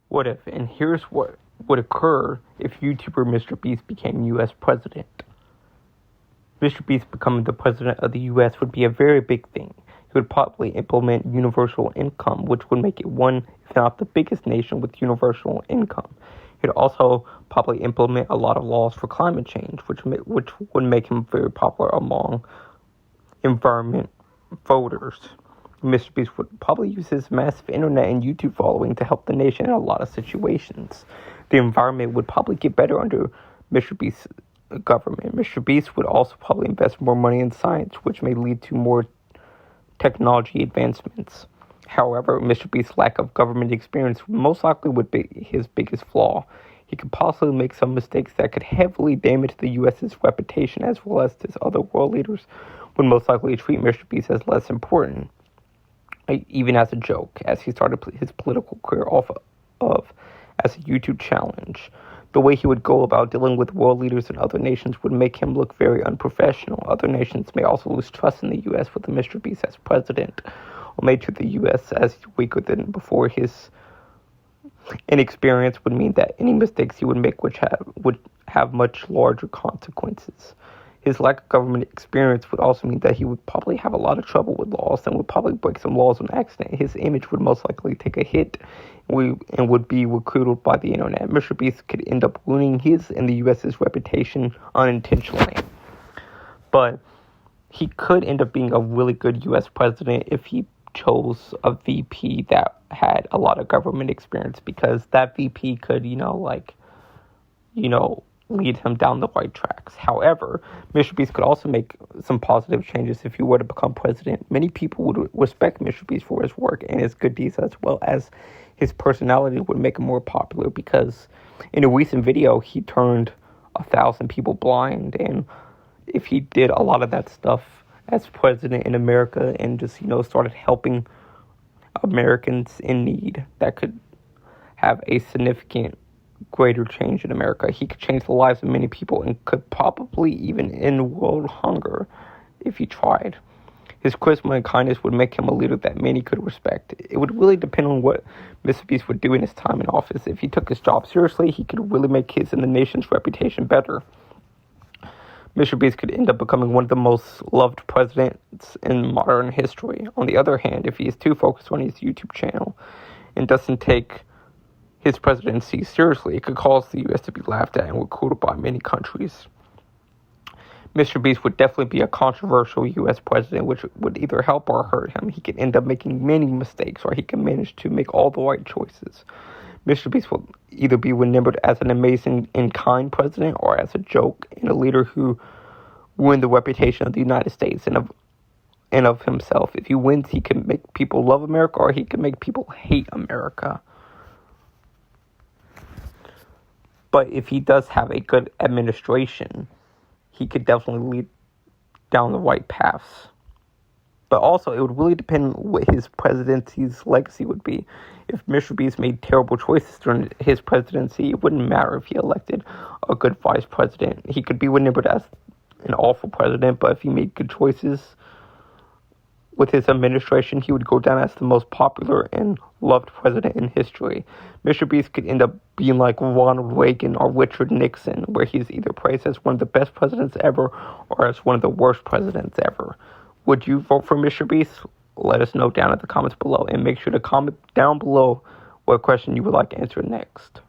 What if? And here's what would occur if YouTuber MrBeast became U.S. president. MrBeast becoming the president of the U.S. would be a very big thing. He would probably implement universal income, which would make it one, if not the biggest nation with universal income. He'd also probably implement a lot of laws for climate change, which would make him very popular among environment voters. MrBeast would probably use his massive internet and YouTube following to help the nation in a lot of situations. The environment would probably get better under MrBeast's government. MrBeast would also probably invest more money in science, which may lead to more technology advancements. However, MrBeast's lack of government experience most likely would be his biggest flaw. He could possibly make some mistakes that could heavily damage the U.S.'s reputation, as well as his other world leaders would most likely treat MrBeast as less important, even as a joke, as he started his political career off of as a YouTube challenge. The way he would go about dealing with world leaders in other nations would make him look very unprofessional. Other nations may also lose trust in the U.S. with MrBeast as president, or may treat the U.S. as weaker than before. His inexperience would mean that any mistakes he would make would have much larger consequences. His lack of government experience would also mean that he would probably have a lot of trouble with laws and would probably break some laws on accident. His image would most likely take a hit and would be recruited by the internet. MrBeast could end up ruining his and the U.S.'s reputation unintentionally. But he could end up being a really good U.S. president if he chose a VP that had a lot of government experience, because that VP could, lead him down the right tracks. However, MrBeast could also make some positive changes if he were to become president. Many people would respect MrBeast for his work and his good deeds, as well as his personality would make him more popular, because in a recent video, he turned 1,000 people blind. And if he did a lot of that stuff as president in America and just, started helping Americans in need, that could have a significant greater change in America. He could change the lives of many people and could probably even end world hunger if he tried. His charisma and kindness would make him a leader that many could respect. It would really depend on what MrBeast would do in his time in office. If he took his job seriously, he could really make his and the nation's reputation better. MrBeast could end up becoming one of the most loved presidents in modern history. On the other hand, if he is too focused on his YouTube channel and doesn't take his presidency seriously, it could cause the U.S. to be laughed at and recruited by many countries. MrBeast would definitely be a controversial U.S. president, which would either help or hurt him. He could end up making many mistakes, or he can manage to make all the right choices. MrBeast will either be remembered as an amazing and kind president, or as a joke and a leader who ruined the reputation of the United States and of himself. If he wins, he can make people love America, or he can make people hate America. But if he does have a good administration, he could definitely lead down the right paths. But also, it would really depend what his presidency's legacy would be. If MrBeast made terrible choices during his presidency, it wouldn't matter if he elected a good vice president. He could be remembered as an awful president, but if he made good choices with his administration, he would go down as the most popular and loved president in history. MrBeast could end up being like Ronald Reagan or Richard Nixon, where he's either praised as one of the best presidents ever or as one of the worst presidents ever. Would you vote for MrBeast? Let us know down in the comments below, and make sure to comment down below what question you would like answered next.